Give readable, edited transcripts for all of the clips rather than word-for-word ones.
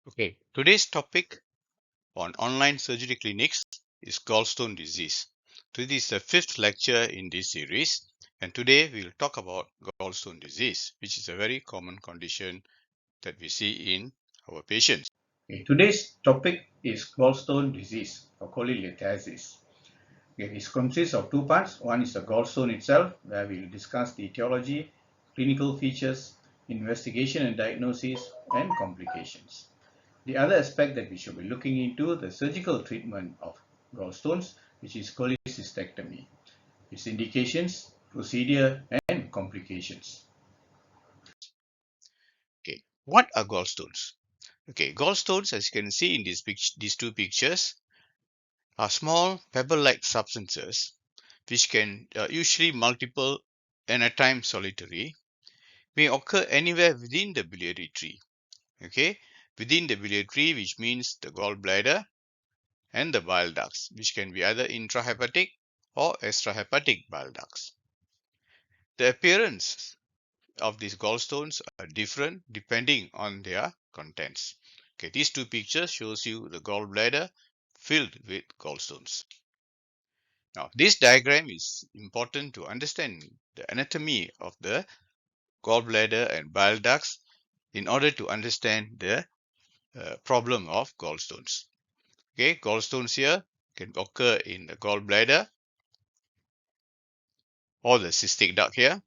Okay, today's topic on online surgery clinics is gallstone disease. This is the fifth lecture in this series, and today we will talk about gallstone disease, which is a very common condition that we see in our patients. Okay, today's topic is gallstone disease or cholelithiasis. Okay, this consists of two parts. One is the gallstone itself, where we will discuss the etiology, clinical features, investigation and diagnosis, and complications. The other aspect that we should be looking into the surgical treatment of gallstones, which is cholecystectomy, its indications, procedure, and complications. Okay, what are gallstones? Okay, gallstones, as you can see in these two pictures, are small pebble-like substances which can usually multiple and at times solitary, may occur anywhere within the biliary tree. Okay, within the biliary tree, which means the gallbladder and the bile ducts, which can be either intrahepatic or extrahepatic bile ducts. The appearance of these gallstones are different depending on their contents. Okay, these two pictures shows you the gallbladder filled with gallstones. Now, this diagram is important to understand the anatomy of the gallbladder and bile ducts in order to understand the problem of gallstones. Okay, gallstones here can occur in the gallbladder or the cystic duct here,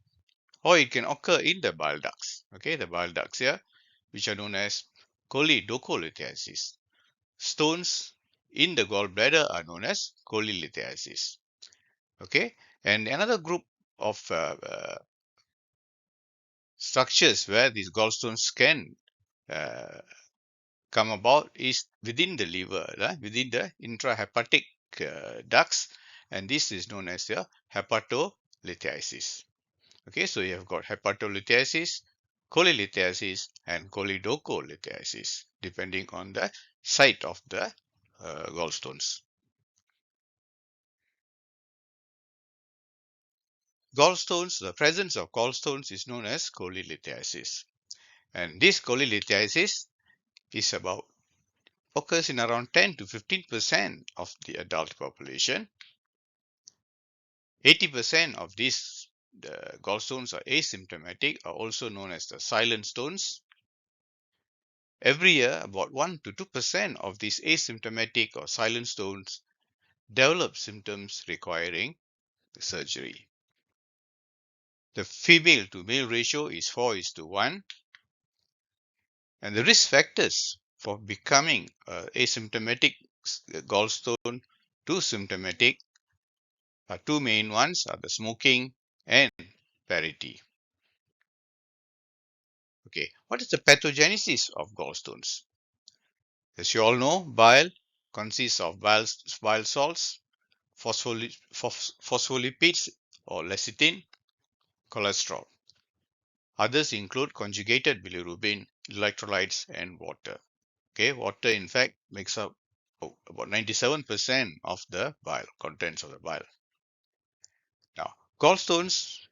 or it can occur in the bile ducts. Okay, the bile ducts here, which are known as choledocholithiasis. Stones in the gallbladder are known as cholelithiasis. Okay, and another group of structures where these gallstones can uh, come about is within the liver, within the intrahepatic ducts, and this is known as the hepatolithiasis. Okay, so you have got hepatolithiasis, cholelithiasis, and choledocholithiasis, depending on the site of the gallstones. Gallstones, the presence of gallstones is known as cholelithiasis, and this cholelithiasis is about occurs in around 10 to 15% of the adult population. 80% of these gallstones are asymptomatic, are also known as the silent stones. Every year, about 1 to 2% of these asymptomatic or silent stones develop symptoms requiring surgery. The female to male ratio is 4:1, and the risk factors for becoming asymptomatic gallstone to symptomatic are two main ones are the smoking and parity. Okay, what is the pathogenesis of gallstones? As you all know, bile consists of bile salts, phospholipids or lecithin, cholesterol. Others include conjugated bilirubin, electrolytes, and water. Okay, water in fact makes up about 97% of the bile, contents of the bile. Now, gallstones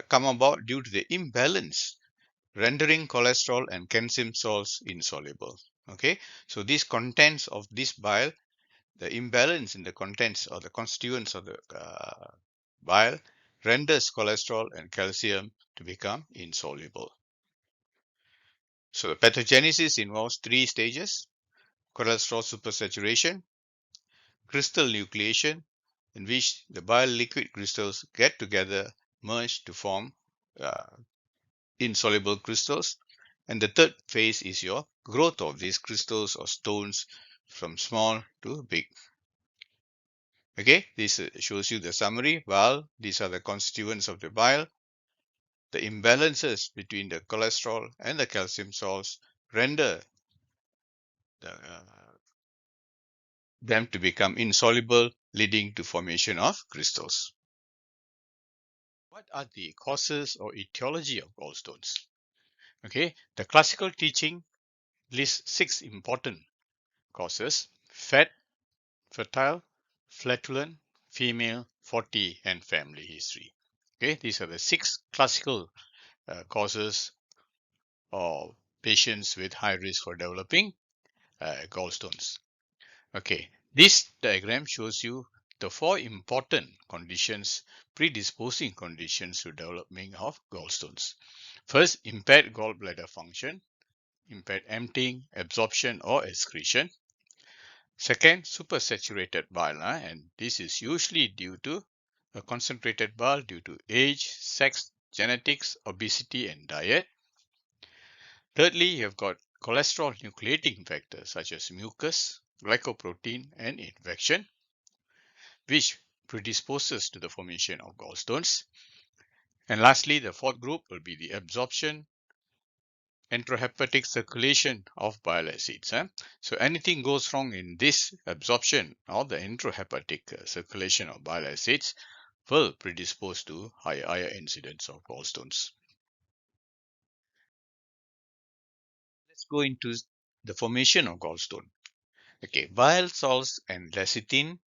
come about due to the imbalance rendering cholesterol and calcium salts insoluble. Okay, so these contents of this bile, the imbalance in the contents or the constituents of the bile renders cholesterol and calcium to become insoluble. So the pathogenesis involves three stages: cholesterol supersaturation, crystal nucleation, in which the bile liquid crystals get together, merge to form uh, insoluble crystals. And the third phase is your growth of these crystals or stones from small to big. Okay, this shows you the summary. Bile, these are the constituents of the bile. The imbalances between the cholesterol and the calcium salts render them to become insoluble, leading to formation of crystals. What are the causes or etiology of gallstones? Okay, the classical teaching lists 6 important causes: fat, fertile, flatulent, female, 40, and family history. Okay, these are the 6 classical causes or patients with high risk for developing gallstones. Okay, this diagram shows you the 4 important conditions, predisposing conditions to developing of gallstones. First, impaired gallbladder function, impaired emptying, absorption or excretion. Second, supersaturated bile, and this is usually due to a concentrated bile due to age, sex, genetics, obesity and diet. Thirdly, you have got cholesterol nucleating factors such as mucus, glycoprotein and infection, which predisposes to the formation of gallstones. And lastly, the fourth group will be the absorption, enterohepatic circulation of bile acids. So anything goes wrong in this absorption or the enterohepatic circulation of bile acids will predispose to higher incidence of gallstones. Let's go into the formation of gallstone. Okay, bile salts and lecithin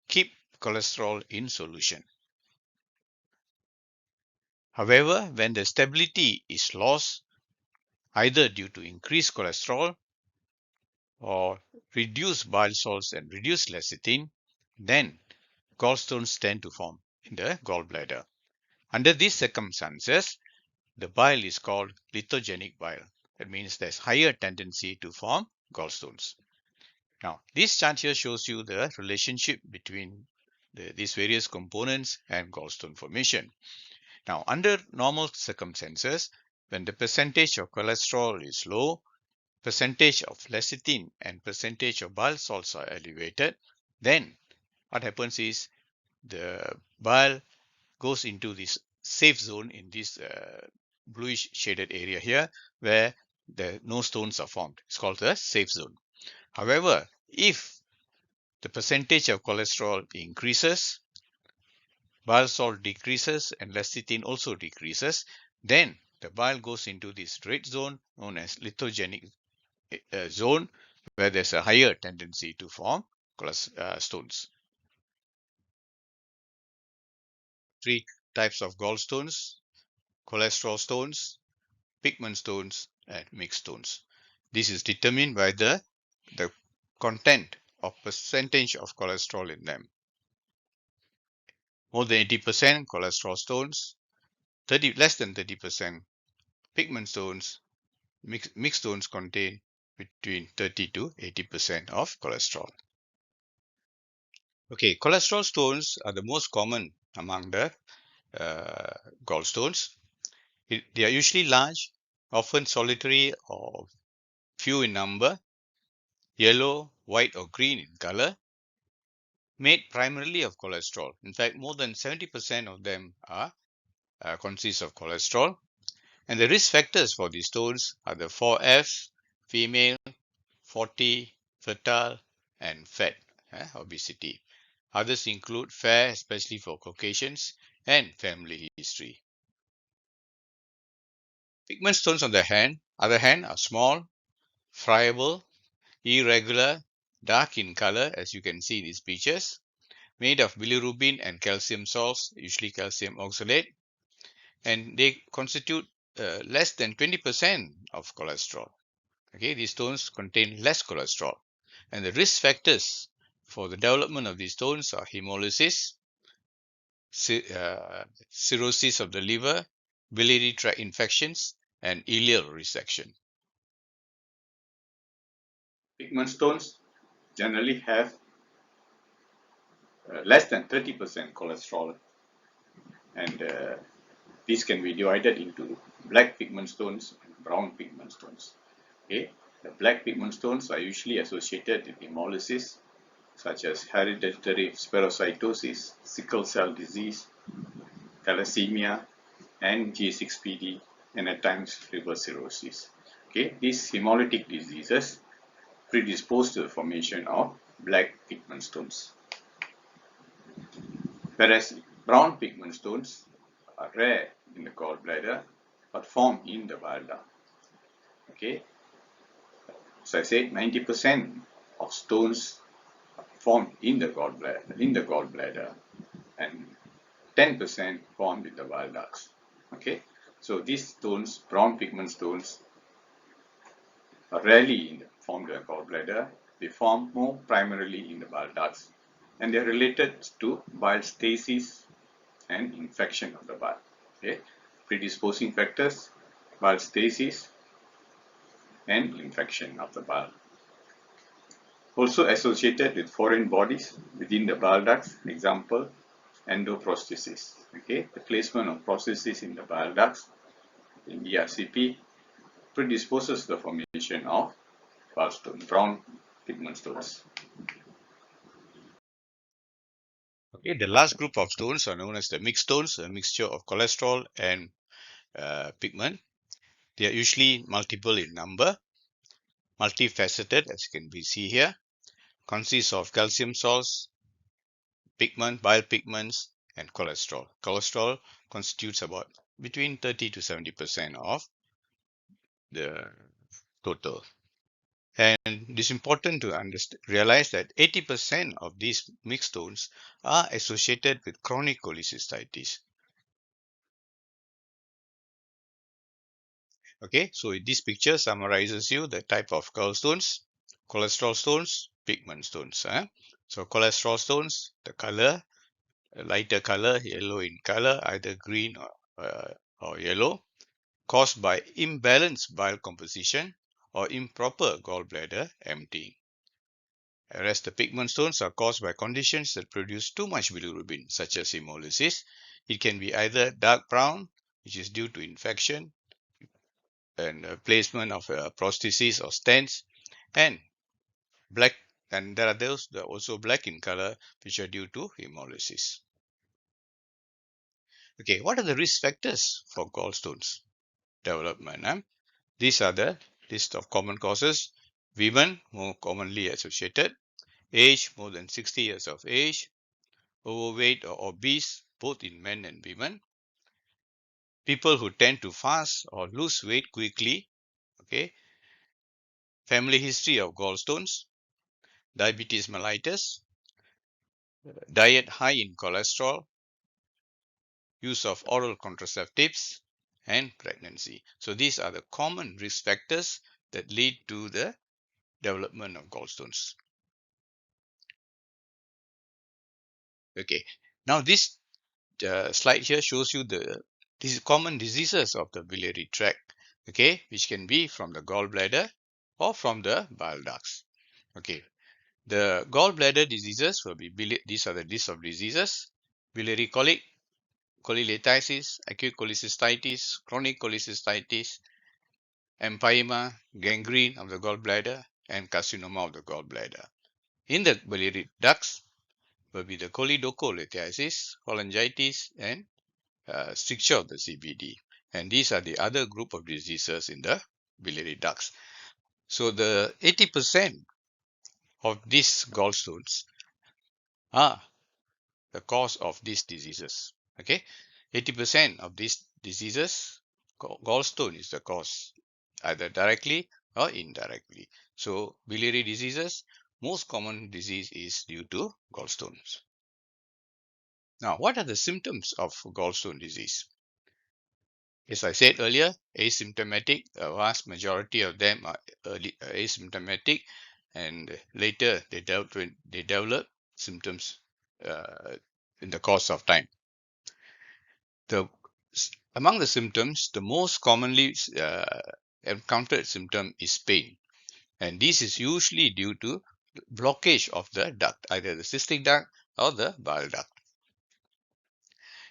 keep cholesterol in solution. However, when the stability is lost, either due to increased cholesterol or reduced bile salts and reduced lecithin, then gallstones tend to form in the gallbladder. Under these circumstances, the bile is called lithogenic bile. That means there's higher tendency to form gallstones. Now, this chart here shows you the relationship between these various components and gallstone formation. Now, under normal circumstances, when the percentage of cholesterol is low, percentage of lecithin and percentage of bile salts are elevated, then what happens is the bile goes into this safe zone in this bluish shaded area here where no stones are formed. It's called the safe zone. However, if the percentage of cholesterol increases, bile salt decreases and lecithin also decreases, then the bile goes into this red zone known as lithogenic zone where there's a higher tendency to form stones. 3 types of gallstones: cholesterol stones, pigment stones, and mixed stones. This is determined by the content of percentage of cholesterol in them. More than 80% cholesterol stones, less than 30% pigment stones. Mixed stones contain between 30 to 80% of cholesterol. Okay, cholesterol stones are the most common among the gallstones. They are usually large, often solitary or few in number, yellow, white or green in color, made primarily of cholesterol. In fact, more than 70% of them are consist of cholesterol. And the risk factors for these stones are the 4F, female, 40, fertile, and fat, obesity. Others include fair, especially for Caucasians, and family history. Pigment stones, on the other hand, are small, friable, irregular, dark in color, as you can see in these pictures, made of bilirubin and calcium salts, usually calcium oxalate, and they constitute less than 20% of cholesterol. Okay, these stones contain less cholesterol, and the risk factors for the development of these stones are hemolysis, cirrhosis of the liver, biliary tract infections, and ileal resection. Pigment stones generally have less than 30% cholesterol, and these can be divided into black pigment stones and brown pigment stones. Okay, the black pigment stones are usually associated with hemolysis, such as hereditary spherocytosis, sickle cell disease, thalassemia, and G6PD, and at times liver cirrhosis. Okay, these hemolytic diseases predispose to the formation of black pigment stones. Whereas brown pigment stones are rare in the gallbladder but form in the bile duct. Okay, so I said 90% of stones formed in the gallbladder, and 10% formed in the bile ducts. Okay, so these stones, brown pigment stones, rarely formed in the gallbladder. They form more primarily in the bile ducts, and they are related to bile stasis and infection of the bile. Okay, predisposing factors: bile stasis and infection of the bile. Also associated with foreign bodies within the bile ducts, example, endoprosthesis. Okay, the placement of prosthesis in the bile ducts in ERCP predisposes the formation of gallstone, brown pigment stones. Okay, the last group of stones are known as the mixed stones, a mixture of cholesterol and pigment. They are usually multiple in number, multifaceted, as you can see here, consists of calcium salts, pigment, bile pigments, and cholesterol. Cholesterol constitutes about between 30 to 70% of the total. And it is important to realize that 80% of these mixed stones are associated with chronic cholecystitis. Okay, so this picture summarizes you the type of gallstones, cholesterol stones, pigment stones. So cholesterol stones, the color, a lighter color, yellow in color, either green or yellow, caused by imbalanced bile composition or improper gallbladder emptying. Whereas the pigment stones are caused by conditions that produce too much bilirubin, such as hemolysis. It can be either dark brown, which is due to infection and placement of prosthesis or stents, and black, and there are those that are also black in color, which are due to hemolysis. Okay, what are the risk factors for gallstones development? These are the list of common causes. Women, more commonly associated. Age, more than 60 years of age. Overweight or obese, both in men and women. People who tend to fast or lose weight quickly. Okay. Family history of gallstones. Diabetes mellitus. Diet high in cholesterol. Use of oral contraceptives. And pregnancy. So these are the common risk factors that lead to the development of gallstones. Okay. Now this slide here shows you these common diseases of the biliary tract, okay, which can be from the gallbladder or from the bile ducts. Okay, the gallbladder diseases will be these are the list of diseases: biliary colic, cholelithiasis, acute cholecystitis, chronic cholecystitis, empyema, gangrene of the gallbladder, and carcinoma of the gallbladder. In the biliary ducts will be the cholelithiasis, cholangitis, and stricture of the CBD. And these are the other group of diseases in the biliary ducts. So the 80% of these gallstones are the cause of these diseases. Okay, 80% of these diseases, gallstone is the cause, either directly or indirectly. So biliary diseases, most common disease is due to gallstones. Now, what are the symptoms of gallstone disease? As I said earlier, asymptomatic, a vast majority of them are asymptomatic, and later they develop symptoms in the course of time. Among the symptoms, the most commonly encountered symptom is pain, and this is usually due to blockage of the duct, either the cystic duct or the bile duct.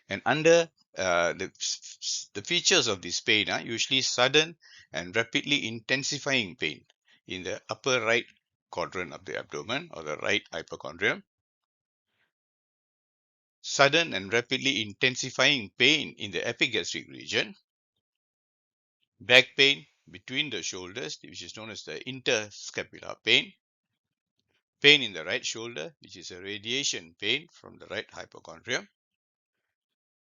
And under the features of this pain are usually sudden and rapidly intensifying pain in the upper right quadrant of the abdomen or the right hypochondrium. Sudden and rapidly intensifying pain in the epigastric region. Back pain between the shoulders, which is known as the interscapular pain. Pain in the right shoulder, which is a radiation pain from the right hypochondrium.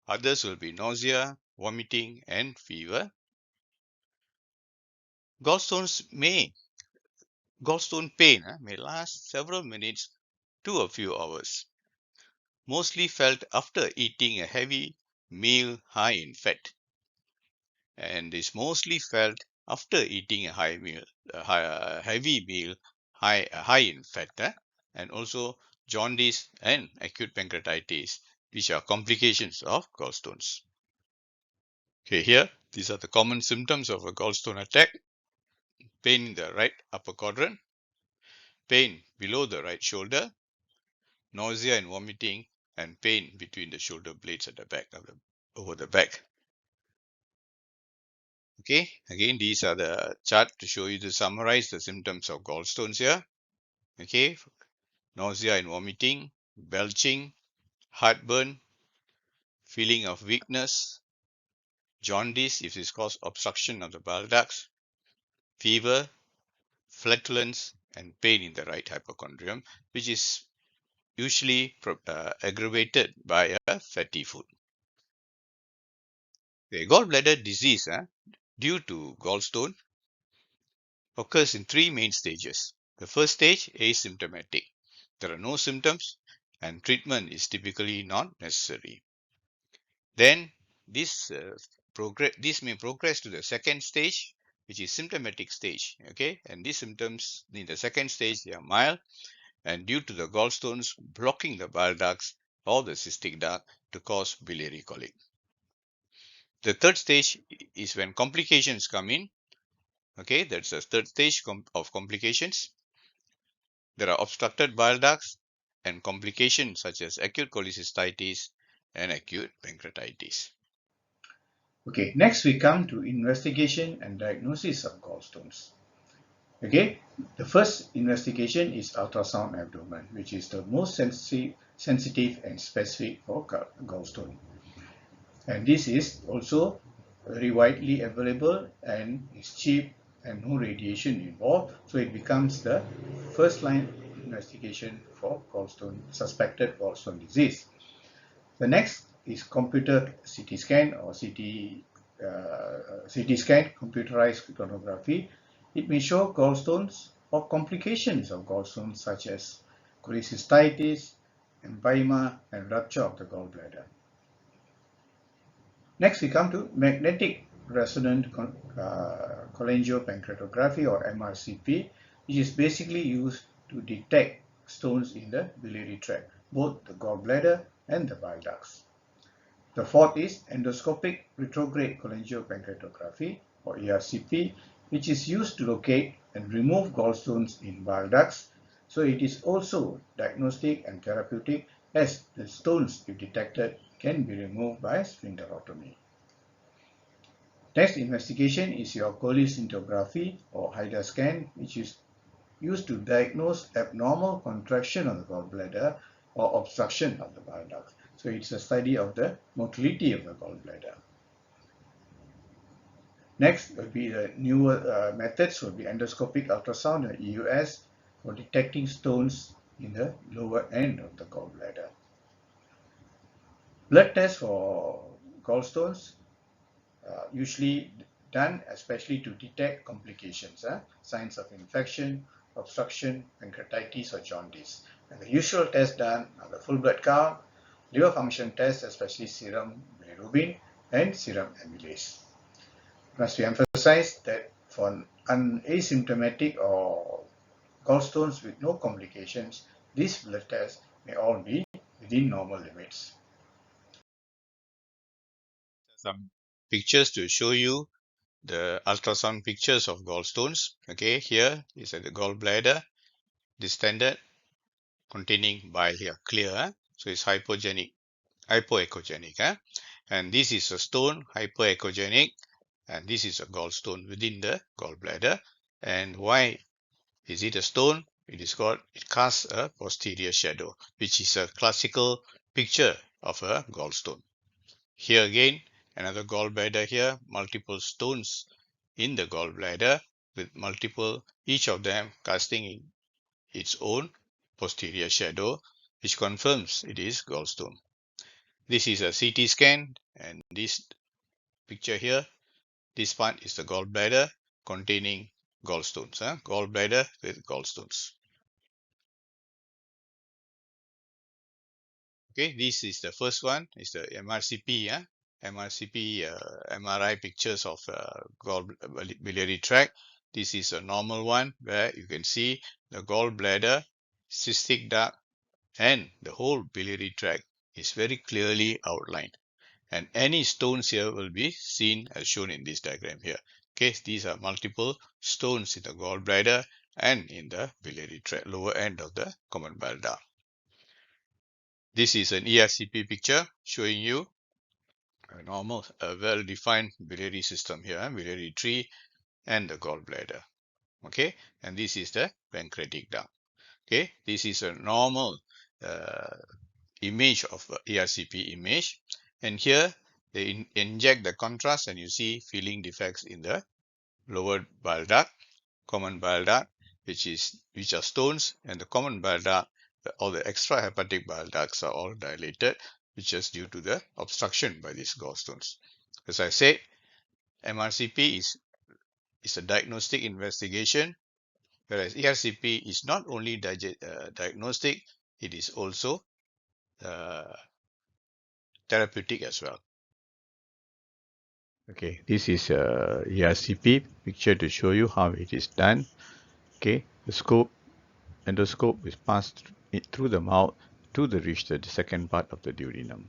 Others will be nausea, vomiting, and fever. Gallstone pain may last several minutes to a few hours, mostly felt after eating a heavy meal high in fat, and is mostly felt after eating a heavy meal, high in fat, and also jaundice and acute pancreatitis, which are complications of gallstones. Okay, here, these are the common symptoms of a gallstone attack. Pain in the right upper quadrant, pain below the right shoulder, nausea and vomiting, and pain between the shoulder blades at the back of over the back. Okay, again, these are the chart to show you to summarize the symptoms of gallstones here. Okay, nausea and vomiting, belching, heartburn, feeling of weakness, jaundice if this causes obstruction of the bile ducts, fever, flatulence, and pain in the right hypochondrium, which is usually aggravated by a fatty food. The gallbladder disease due to gallstone occurs in three main stages. The first stage, asymptomatic. There are no symptoms and treatment is typically not necessary. Then this may progress to the second stage, which is symptomatic stage. Okay, and these symptoms in the second stage, they are mild and due to the gallstones blocking the bile ducts or the cystic duct to cause biliary colic. The third stage is when complications come in. Okay, that's the third stage of complications. There are obstructed bile ducts and complications such as acute cholecystitis and acute pancreatitis. Okay, next we come to investigation and diagnosis of gallstones. Okay, the first investigation is ultrasound abdomen, which is the most sensitive and specific for gallstone. And this is also very widely available and is cheap and no radiation involved, so it becomes the first line investigation for suspected gallstone disease. The next is computer CT scan or CT scan, computerized sonography. It may show gallstones or complications of gallstones such as cholecystitis, empyema, and rupture of the gallbladder. Next, we come to magnetic resonant cholangiopancreatography or MRCP, which is basically used to detect stones in the biliary tract, both the gallbladder and the bile ducts. The fourth is endoscopic retrograde cholangiopancreatography or ERCP, which is used to locate and remove gallstones in bile ducts. So it is also diagnostic and therapeutic as the stones, if detected, can be removed by sphincterotomy. Next investigation is your cholecystography or HIDA scan, which is used to diagnose abnormal contraction of the gallbladder or obstruction of the bile ducts. So it's a study of the motility of the gallbladder. Next will be the newer methods will be endoscopic ultrasound or EUS for detecting stones in the lower end of the gallbladder. Blood tests for gallstones usually done especially to detect complications, signs of infection, obstruction, pancreatitis or jaundice. And the usual tests done are the full blood count, liver function tests, especially serum bilirubin and serum amylase. Must we emphasize that for asymptomatic or gallstones with no complications, these blood tests may all be within normal limits. Some pictures to show you the ultrasound pictures of gallstones. Okay, here is at the gallbladder, distended, containing bile here, clear. So it's hypoechogenic. And this is a stone, hypoechogenic, and this is a gallstone within the gallbladder. And why is it a stone? It casts a posterior shadow, which is a classical picture of a gallstone. Here again, another gallbladder here, multiple stones in the gallbladder with each of them casting in its own posterior shadow, which confirms it is gallstone. This is a CT scan, and this picture here, this part is the gallbladder containing gallstones, gallbladder with gallstones. Okay, this is the first one, is the MRCP. MRCP, MRI pictures of gallbladder tract. This is a normal one where you can see the gallbladder, cystic duct, and the whole biliary tract is very clearly outlined. And any stones here will be seen as shown in this diagram here. Okay, these are multiple stones in the gallbladder and in the biliary tract, lower end of the common bile duct. This is an ERCP picture showing you a normal, well-defined biliary system here, biliary tree and the gallbladder. Okay, and this is the pancreatic duct. Okay, this is a normal image of ERCP image, and here they inject the contrast and you see filling defects in the lower bile duct, common bile duct, which are stones, and the common bile duct, all the extrahepatic bile ducts are all dilated, which is due to the obstruction by these gallstones. As I said, MRCP is a diagnostic investigation, whereas ERCP is not only diagnostic, it is also uh, therapeutic as well. Okay, this is a ERCP picture to show you how it is done. Okay, the endoscope is passed through the mouth to reach the second part of the duodenum.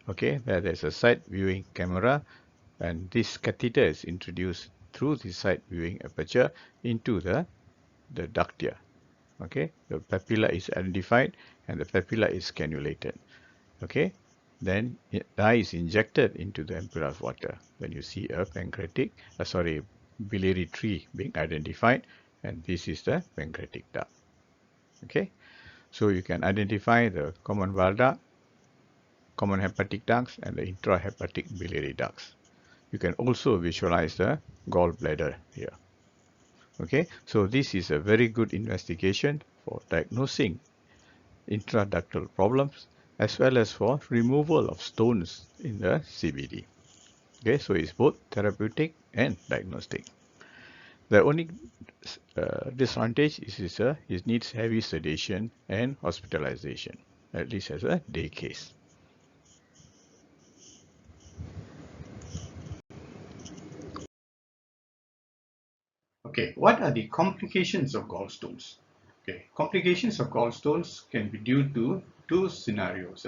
Okay, where there's a side viewing camera, and this catheter is introduced through the side viewing aperture into the ductia. Okay, the papilla is identified and the papilla is cannulated. Okay, then dye is injected into the ampulla of water when you see a biliary tree being identified, and this is the pancreatic duct. Okay, so you can identify the common bile duct, common hepatic ducts, and the intrahepatic biliary ducts. You can also visualize the gallbladder here. Okay, so this is a very good investigation for diagnosing intraductal problems as well as for removal of stones in the CBD. Okay, so it's both therapeutic and diagnostic. The only disadvantage is it needs heavy sedation and hospitalization, at least as a day case. Okay, what are the complications of gallstones? Okay, complications of gallstones can be due to two scenarios.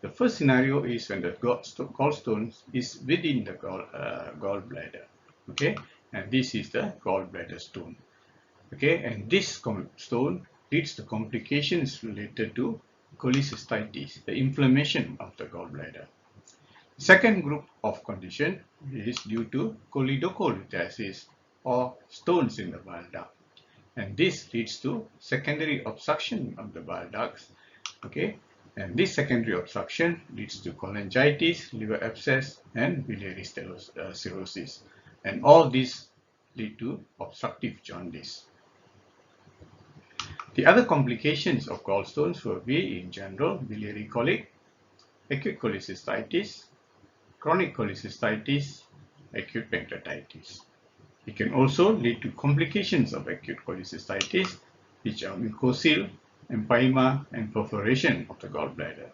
The first scenario is when the gallstone is within the gallbladder. Okay, and this is the gallbladder stone. Okay, and this stone leads to complications related to cholecystitis, the inflammation of the gallbladder. Second group of condition is due to choledocholithiasis or stones in the bile duct, and this leads to secondary obstruction of the bile ducts. Okay, and this secondary obstruction leads to cholangitis, liver abscess, and biliary cirrhosis, and all these lead to obstructive jaundice. The other complications of gallstones will be, in general, biliary colic, acute cholecystitis, chronic cholecystitis, acute pancreatitis. It can also lead to complications of acute cholecystitis, which are mucocele, empyema, and perforation of the gallbladder.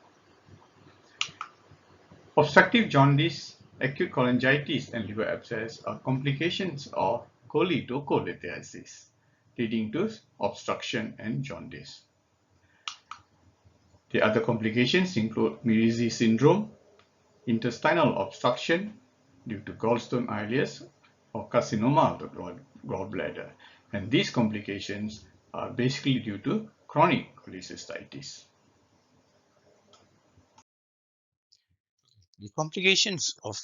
Obstructive jaundice, acute cholangitis, and liver abscess are complications of choledocholithiasis, leading to obstruction and jaundice. The other complications include Mirizi syndrome, intestinal obstruction due to gallstone ileus, or carcinoma of the gallbladder, and these complications are basically due to chronic cholecystitis. The complications of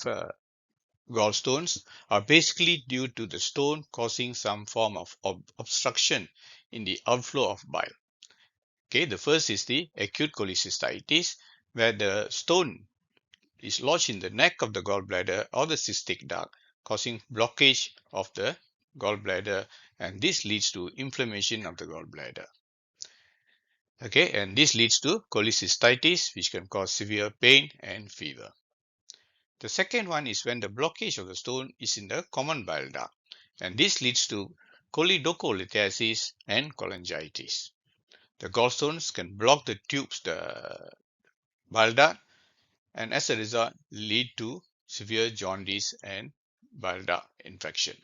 gallstones are basically due to the stone causing some form of obstruction in the outflow of bile. Okay, the first is the acute cholecystitis, where the stone is lodged in the neck of the gallbladder or the cystic duct, causing blockage of the gallbladder, and this leads to inflammation of the gallbladder. Okay, and this leads to cholecystitis, which can cause severe pain and fever. The second one is when the blockage of the stone is in the common bile duct, and this leads to choledocholithiasis and cholangitis. The gallstones can block the tubes, the bile duct, and as a result lead to severe jaundice and bile duct infection.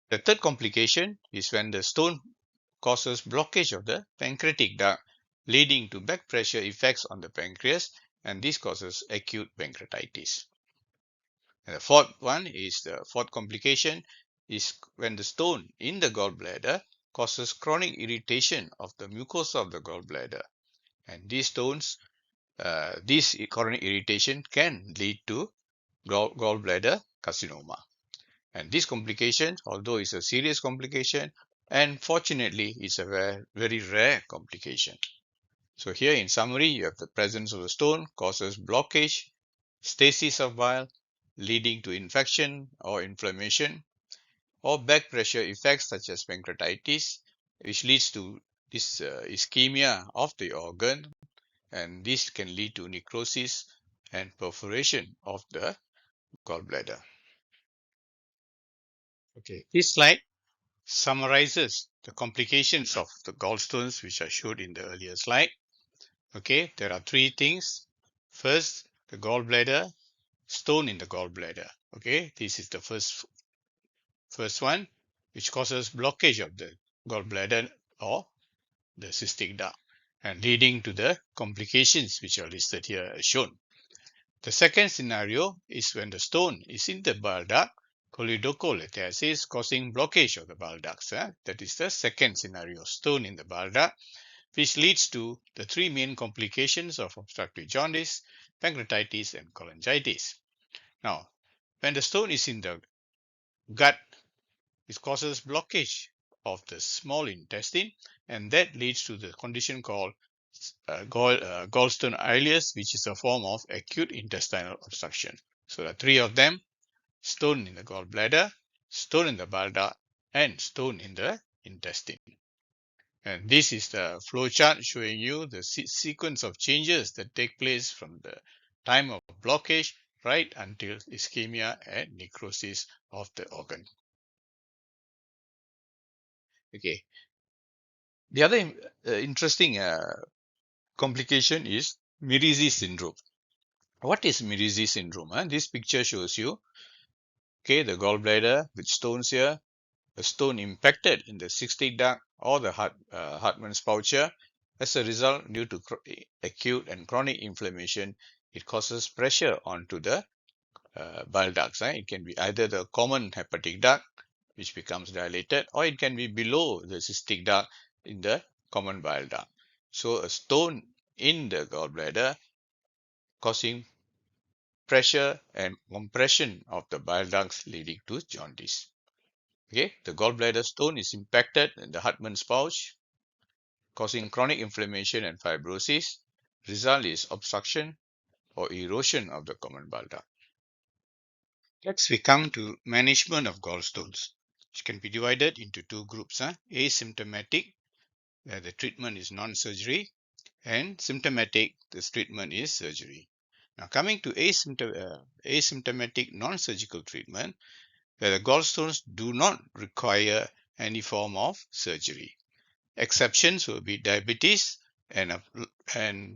The third complication is when the stone causes blockage of the pancreatic duct, leading to back pressure effects on the pancreas, and this causes acute pancreatitis. And the fourth complication is when the stone in the gallbladder causes chronic irritation of the mucosa of the gallbladder, and this chronic irritation can lead to gallbladder carcinoma. And this complication, although it's a serious complication, and fortunately it's a very rare complication. So here in summary, you have the presence of the stone causes blockage, stasis of bile, leading to infection or inflammation, or back pressure effects such as pancreatitis, which leads to this ischemia of the organ, and this can lead to necrosis and perforation of the gallbladder. Okay, this slide summarizes the complications of the gallstones, which I showed in the earlier slide. Okay, there are three things. First, the gallbladder, stone in the gallbladder. Okay, this is the first one, which causes blockage of the gallbladder or the cystic duct, and leading to the complications which are listed here as shown. The second scenario is when the stone is in the bile duct, choledocholethasis, causing blockage of the bile ducts. That is the second scenario, stone in the bile duct, which leads to the three main complications of obstructive jaundice, pancreatitis, and cholangitis. Now, when the stone is in the gut, it causes blockage of the small intestine, and that leads to the condition called gallstone ileus, which is a form of acute intestinal obstruction. So there are three of them: stone in the gallbladder, stone in the bile duct, and stone in the intestine. And this is the flow chart showing you the sequence of changes that take place from the time of blockage right until ischemia and necrosis of the organ. Okay. The other interesting complication is Mirizi syndrome. What is Mirizi syndrome? This picture shows you, okay, the gallbladder with stones here, a stone impacted in the cystic duct or the Hartmann's pouch. As a result, due to acute and chronic inflammation, it causes pressure onto the bile ducts. It can be either the common hepatic duct, which becomes dilated, or it can be below the cystic duct in the common bile duct. So a stone in the gallbladder causing pressure and compression of the bile ducts, leading to jaundice. Okay, the gallbladder stone is impacted in the Hartmann's pouch, causing chronic inflammation and fibrosis. Result is obstruction or erosion of the common bile duct. Next, we come to management of gallstones, which can be divided into two groups: asymptomatic, where the treatment is non-surgery, and symptomatic, this treatment is surgery. Now, coming to asymptomatic non-surgical treatment, where the gallstones do not require any form of surgery. Exceptions will be diabetes and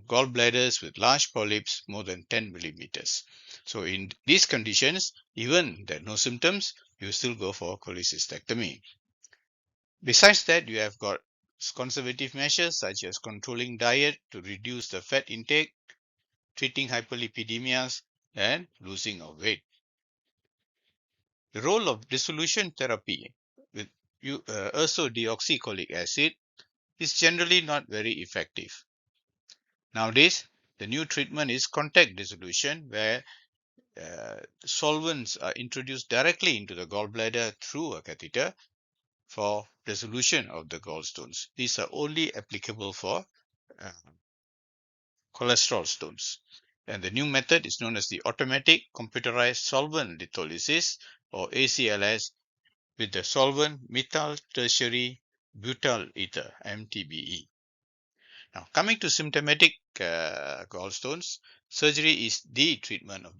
gallbladders with large polyps more than 10 millimeters. So in these conditions, even there are no symptoms, you still go for cholecystectomy. Besides that, you have got conservative measures such as controlling diet to reduce the fat intake, treating hyperlipidemias, and losing of weight. The role of dissolution therapy with ursodeoxycholic acid is generally not very effective. Nowadays, the new treatment is contact dissolution, where solvents are introduced directly into the gallbladder through a catheter for dissolution of the gallstones. These are only applicable for cholesterol stones. And the new method is known as the automatic computerized solvent litholysis, or ACLS, with the solvent methyl tertiary butyl ether, MTBE. Now, coming to symptomatic gallstones, surgery is the treatment of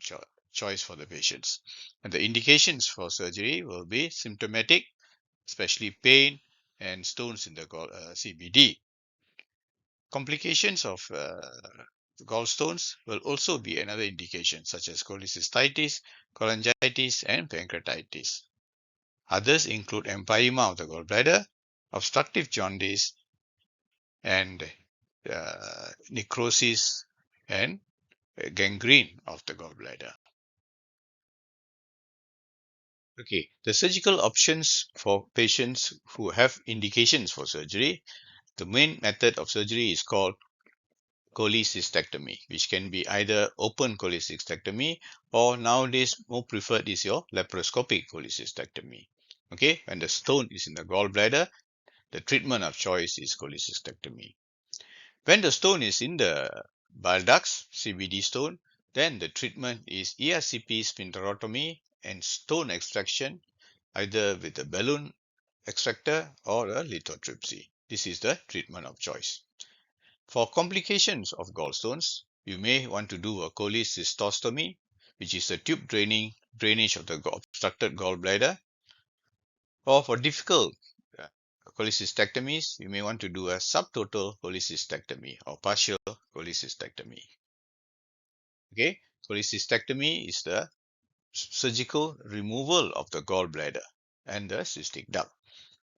choice for the patients. And the indications for surgery will be symptomatic, especially pain and stones in the CBD. Complications of gallstones will also be another indication, such as cholecystitis, cholangitis, and pancreatitis. Others include empyema of the gallbladder, obstructive jaundice, and necrosis and gangrene of the gallbladder. Okay, the surgical options for patients who have indications for surgery, the main method of surgery is called cholecystectomy, which can be either open cholecystectomy or nowadays more preferred is your laparoscopic cholecystectomy. Okay, when the stone is in the gallbladder, the treatment of choice is cholecystectomy. When the stone is in the bile ducts, CBD stone, then the treatment is ERCP sphincterotomy and stone extraction, either with a balloon extractor or a lithotripsy. This is the treatment of choice. For complications of gallstones, you may want to do a cholecystostomy, which is a tube drainage of the obstructed gallbladder. Or for difficult cholecystectomies, you may want to do a subtotal cholecystectomy or partial cholecystectomy. Okay, cholecystectomy is the surgical removal of the gallbladder and the cystic duct.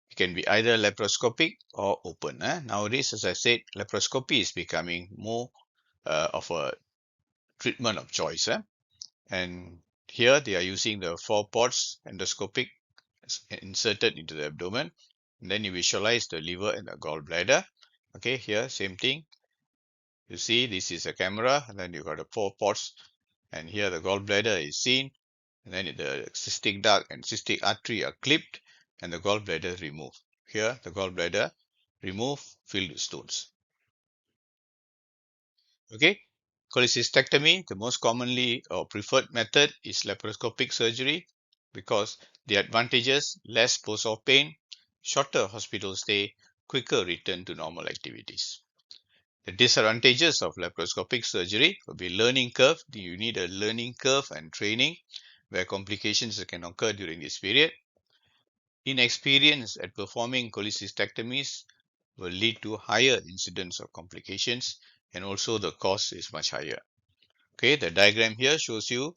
It can be either laparoscopic or open. Nowadays, as I said, laparoscopy is becoming more of a treatment of choice. And here they are using the 4 ports endoscopic inserted into the abdomen. And then you visualize the liver and the gallbladder. Okay, here same thing. You see this is a camera, and then you got the 4 ports, and here the gallbladder is seen, and then the cystic duct and cystic artery are clipped, and the gallbladder removed. Here the gallbladder removed, filled with stones. Okay, cholecystectomy, the most commonly or preferred method is laparoscopic surgery because the advantages: less post-op pain, shorter hospital stay, quicker return to normal activities. The disadvantages of laparoscopic surgery will be learning curve. You need a learning curve and training where complications can occur during this period. Inexperience at performing cholecystectomies will lead to higher incidence of complications, and also the cost is much higher. Okay, the diagram here shows you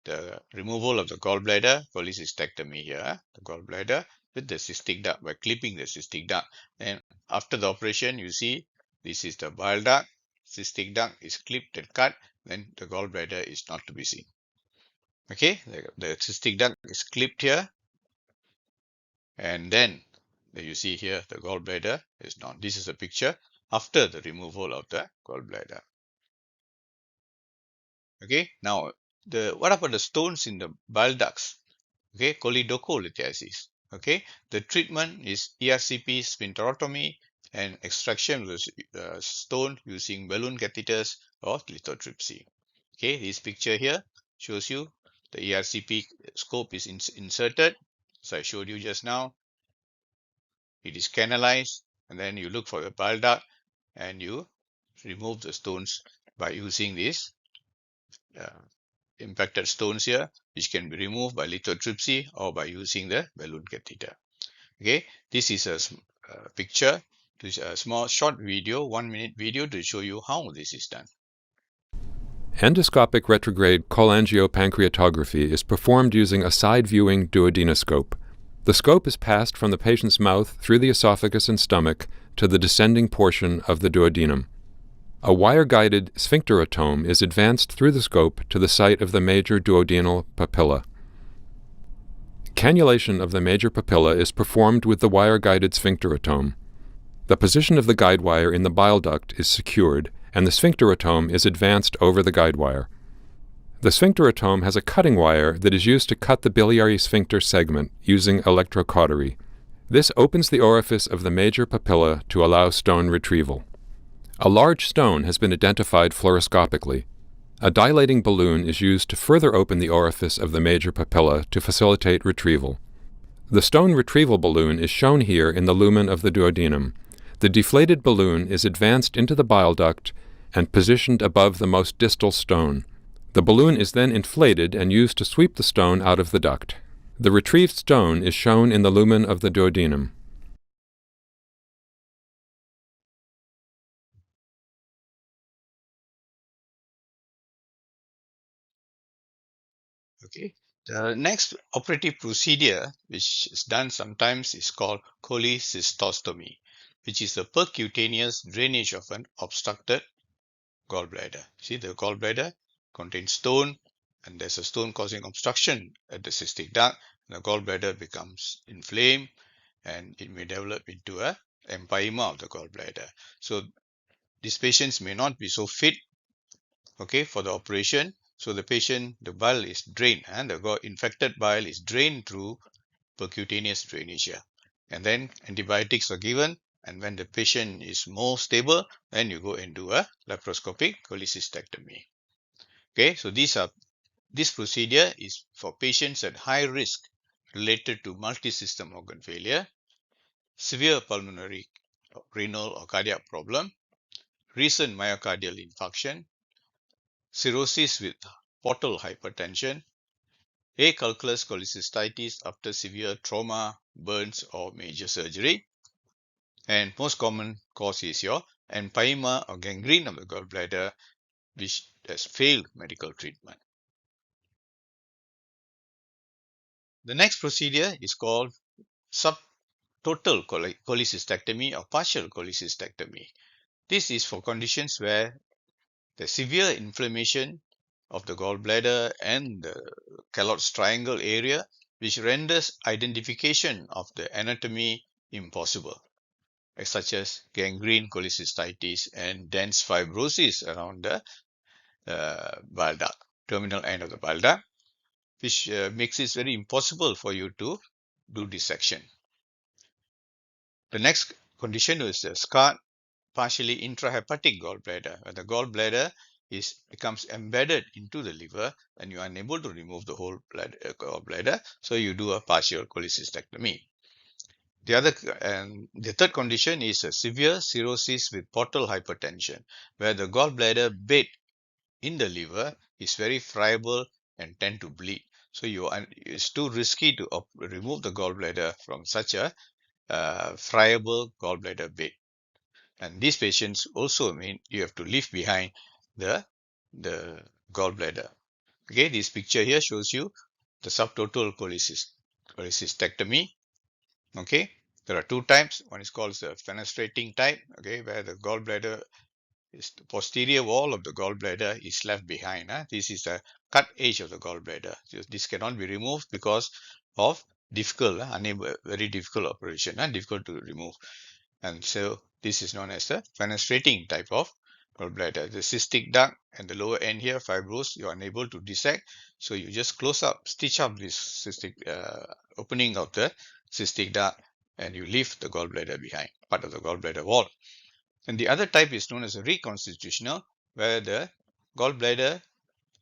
the removal of the gallbladder, cholecystectomy here, the gallbladder with the cystic duct by clipping the cystic duct. And after the operation, you see this is the bile duct, cystic duct is clipped and cut, then the gallbladder is not to be seen. Okay, the cystic duct is clipped here, and then you see here the gallbladder is not. This is a picture after the removal of the gallbladder. Okay, now what about the stones in the bile ducts? Okay, choledocholitis. Okay, the treatment is ERCP sphincterotomy and extraction with stone using balloon catheters or lithotripsy. Okay, this picture here shows you the ERCP scope is inserted. So I showed you just now. It is canalized, and then you look for the bile duct and you remove the stones by using this impacted stones here, which can be removed by lithotripsy or by using the balloon catheter. Okay, this is a picture, a small short video, 1-minute video to show you how this is done. Endoscopic retrograde cholangiopancreatography is performed using a side-viewing duodenoscope. The scope is passed from the patient's mouth through the esophagus and stomach to the descending portion of the duodenum. A wire-guided sphincterotome is advanced through the scope to the site of the major duodenal papilla. Cannulation of the major papilla is performed with the wire-guided sphincterotome. The position of the guide wire in the bile duct is secured, and the sphincterotome is advanced over the guide wire. The sphincterotome has a cutting wire that is used to cut the biliary sphincter segment using electrocautery. This opens the orifice of the major papilla to allow stone retrieval. A large stone has been identified fluoroscopically. A dilating balloon is used to further open the orifice of the major papilla to facilitate retrieval. The stone retrieval balloon is shown here in the lumen of the duodenum. The deflated balloon is advanced into the bile duct and positioned above the most distal stone. The balloon is then inflated and used to sweep the stone out of the duct. The retrieved stone is shown in the lumen of the duodenum. Okay. The next operative procedure, which is done sometimes, is called cholecystostomy, which is the percutaneous drainage of an obstructed gallbladder. See, the gallbladder contains stone, and there's a stone causing obstruction at the cystic duct, and the gallbladder becomes inflamed, and it may develop into a empyema of the gallbladder. So these patients may not be so fit, okay, for the operation. So the patient, the bile is drained, and the infected bile is drained through percutaneous drainage here. And then antibiotics are given, and when the patient is more stable, then you go and do a laparoscopic cholecystectomy. Okay, so this procedure is for patients at high risk related to multi-system organ failure, severe pulmonary, renal or cardiac problem, recent myocardial infarction, cirrhosis with portal hypertension, acalculous cholecystitis after severe trauma, burns or major surgery, and most common cause is your empyema or gangrene of the gallbladder, which has failed medical treatment. The next procedure is called subtotal cholecystectomy or partial cholecystectomy. This is for conditions where the severe inflammation of the gallbladder and the Calot's triangle area, which renders identification of the anatomy impossible, such as gangrene cholecystitis and dense fibrosis around the bile duct, terminal end of the bile duct, which makes it very impossible for you to do dissection. The next condition is the scarred partially intrahepatic gallbladder, where the gallbladder becomes embedded into the liver and you are unable to remove the whole gallbladder, so you do a partial cholecystectomy. The third condition is a severe cirrhosis with portal hypertension, where the gallbladder bed in the liver is very friable and tend to bleed. So it's too risky to remove the gallbladder from such a friable gallbladder bed. And these patients also mean you have to leave behind the gallbladder. Okay, this picture here shows you the subtotal cholecystectomy. Okay, there are two types. One is called the fenestrating type, okay, where the gallbladder is the posterior wall of the gallbladder is left behind. This is the cut edge of the gallbladder. This cannot be removed because of very difficult operation, difficult to remove. And so this is known as the fenestrating type of gallbladder. The cystic duct and the lower end here, fibrous, you are unable to dissect. So you just stitch up this cystic opening of the cystic duct, and you leave the gallbladder behind, part of the gallbladder wall. And the other type is known as a reconstitutional, where the gallbladder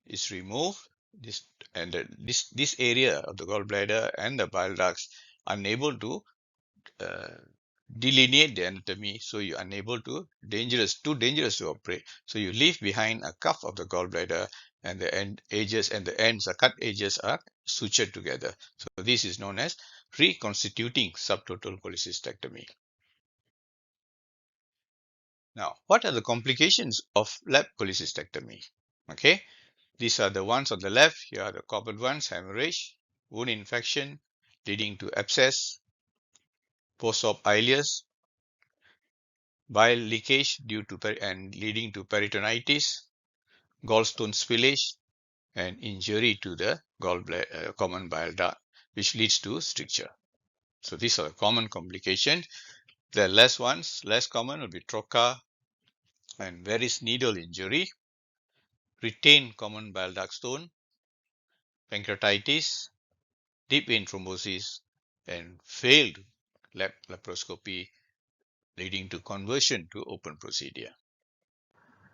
is removed, this area of the gallbladder and the bile ducts are unable to delineate the anatomy, so you're unable to too dangerous to operate. So you leave behind a cuff of the gallbladder, and the cut edges are sutured together. So this is known as reconstituting subtotal cholecystectomy. Now, what are the complications of lap cholecystectomy? Okay, these are the ones on the left. Here are the common ones: hemorrhage, wound infection leading to abscess, post-op ileus, bile leakage and leading to peritonitis, gallstone spillage, and injury to the common bile duct, which leads to stricture. So these are the common complications. The less common will be trocar and varus needle injury, retained common bile duct stone, pancreatitis, deep vein thrombosis, and failed laparoscopy leading to conversion to open procedure.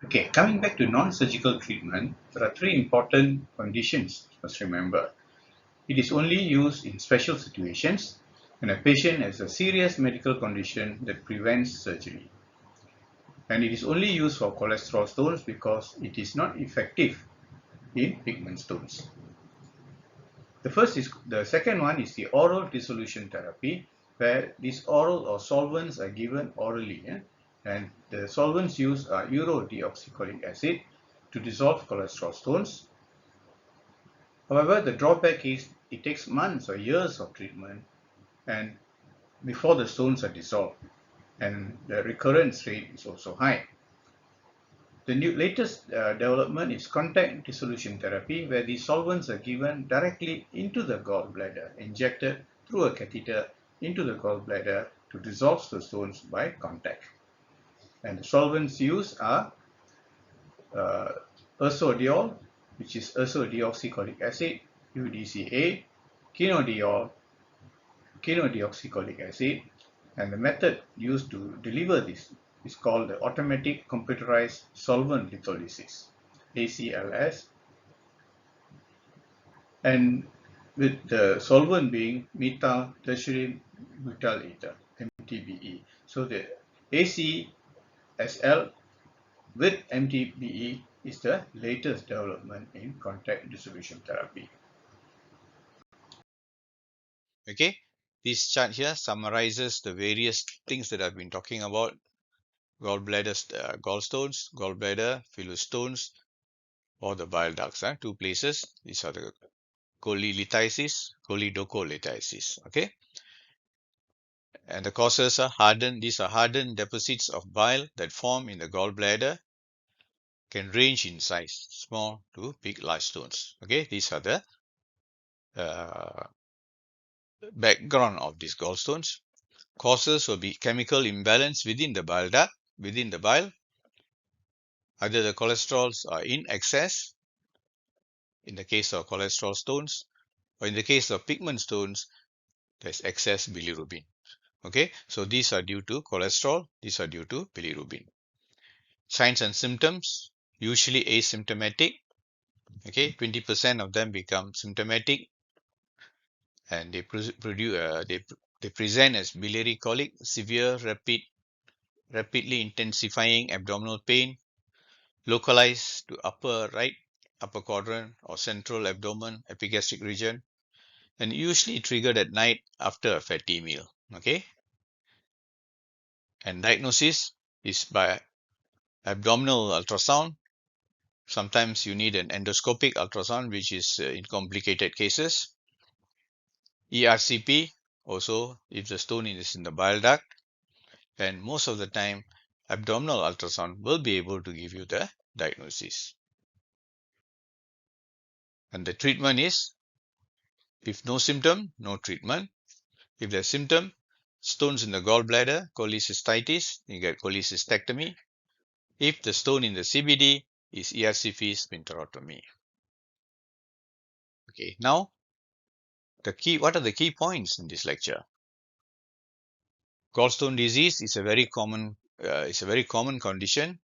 Okay, coming back to non-surgical treatment, there are three important conditions you must remember. It is only used in special situations when a patient has a serious medical condition that prevents surgery. And it is only used for cholesterol stones because it is not effective in pigment stones. The second one is the oral dissolution therapy, where these oral or solvents are given orally, and the solvents used are urodeoxycholic acid to dissolve cholesterol stones, However, the drawback is it takes months or years of treatment and before the stones are dissolved, and the recurrence rate is also high. The latest development is contact dissolution therapy, where these solvents are given directly into the gallbladder, injected through a catheter into the gallbladder to dissolve the stones by contact. And the solvents used are ursodiol, which is ursodeoxycholic acid, UDCA, quinodeoxycholic acid, and the method used to deliver this is called the automatic computerized solvent litholysis, ACLS, and with the solvent being methyl tertiary butyl ether, MTBE. So the ACSL with MTBE is the latest development in contact dissolution therapy. Okay, this chart here summarizes the various things that I've been talking about: gallbladder, gallstones, gallbladder, fillus stones, or the bile ducts. Two places. These are the cholelithiasis, choledocholithiasis. Okay, and the causes are hardened. These are hardened deposits of bile that form in the gallbladder. Can range in size, small to big, large stones. Okay, these are the background of these gallstones. Causes will be chemical imbalance within the bile duct, within the bile. Either the cholesterols are in excess, in the case of cholesterol stones, or in the case of pigment stones, there's excess bilirubin. Okay, so these are due to cholesterol, these are due to bilirubin. Signs and symptoms, usually asymptomatic. Okay, 20% of them become symptomatic, and they present as biliary colic, severe, rapidly intensifying abdominal pain, localized to upper quadrant or central abdomen, epigastric region, and usually triggered at night after a fatty meal. Okay, and diagnosis is by abdominal ultrasound. Sometimes you need an endoscopic ultrasound, which is in complicated cases. ERCP, also if the stone is in the bile duct, and most of the time abdominal ultrasound will be able to give you the diagnosis. And the treatment is, if no symptom, no treatment. If there's symptom, stones in the gallbladder, cholecystitis, you get cholecystectomy. If the stone in the CBD is ERCP sphincterotomy. Okay, now what are the key points in this lecture? Gallstone disease is a very common condition,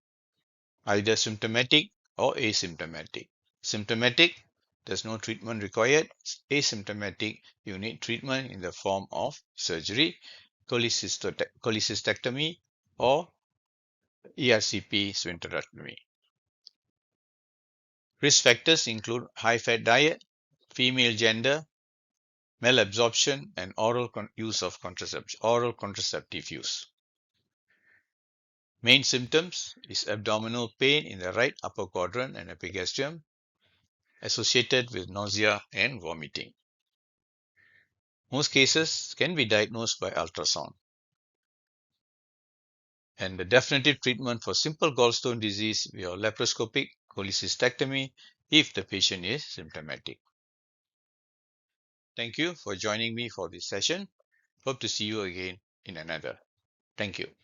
either symptomatic or asymptomatic. Symptomatic, there's no treatment required. Asymptomatic, you need treatment in the form of surgery, cholecystectomy, or ERCP sphincterotomy. Risk factors include high-fat diet, female gender, malabsorption, and oral contraceptive use. Main symptoms is abdominal pain in the right upper quadrant and epigastrium, associated with nausea and vomiting. Most cases can be diagnosed by ultrasound. And the definitive treatment for simple gallstone disease will be laparoscopic cholecystectomy if the patient is symptomatic. Thank you for joining me for this session. Hope to see you again in another. Thank you.